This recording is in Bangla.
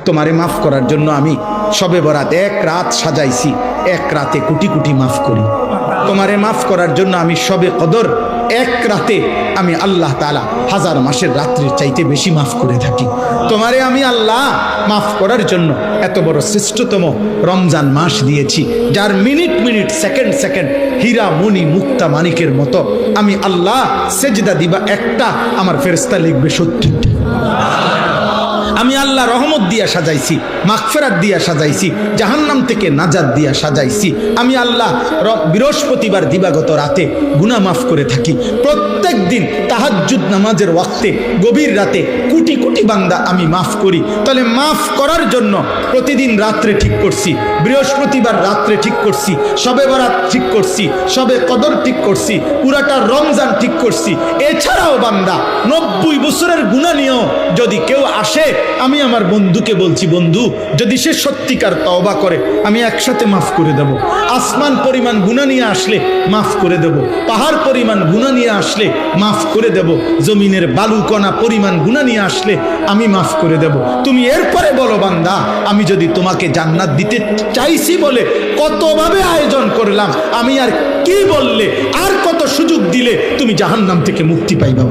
তোমারে মাফ করার জন্য আমি শবে বরাত এক রাত সাজাইছি, এক রাতে কোটি কোটি মাফ করি। তোমারে মাফ করার জন্য আমি শবে কদর এক রাতে আমি আল্লাহ তাআলা হাজার মাসের রাত্রির চাইতে বেশি মাফ করে থাকি। তোমারে আমি আল্লাহ মাফ করার জন্য এত বড় শ্রেষ্ঠতম রমজান মাস দিয়েছি, যার মিনিট মিনিট সেকেন্ড সেকেন্ড হীরা মণি মুক্তা মানিকের মতো আমি আল্লাহ সেজদা দিবা একটা, আমার ফেরেশতা লিখবে 70টা। আমি আল্লাহ রহমত দিয়া সাজাইছি, মাগফিরাত দিয়া সাজাইছি, জাহান্নাম থেকে নাজাত দিয়া সাজাইছি। আমি আল্লাহ বৃহস্পতিবার দিবাগত রাতে গুনাহ মাফ করে থাকি। প্রত্যেক দিন তাহাজ্জুদ নামাজের ওয়াক্তে গভীর রাতে কোটি কোটি বান্দা আমি মাফ করি। তাহলে মাফ করার জন্য প্রতিদিন রাত্রে ঠিক করছি, বৃহস্পতিবার রাত্রে ঠিক করছি, শবে বরাত ঠিক করছি, শবে কদর ঠিক করছি, পুরাটা রমজান ঠিক করছি। এছাড়াও বান্দা 90 বছরের গুনাহ নিয়েও যদি কেউ আসে, আমি আমার বন্ধুকে বলছি, বন্ধু যদি সে সত্যিকার তওবা করে আমি একসাথে মাফ করে দেব। আসমান পরিমাণ গুনাহ নিয়ে আসলে মাফ করে দেব, পাহাড় পরিমাণ গুনাহ নিয়ে আসলে মাফ করে দেব, জমিনের বালুকণা পরিমাণ গুনাহ নিয়ে আসলে আমি মাফ করে দেব। তুমি এরপরে বলো বান্দা, আমি যদি তোমাকে জান্নাত দিতে চাইছি বলে কতভাবে আয়োজন করলাম, আমি আর কি বললে, আর কত সুযোগ দিলে তুমি জাহান্নাম থেকে মুক্তি পাইবা।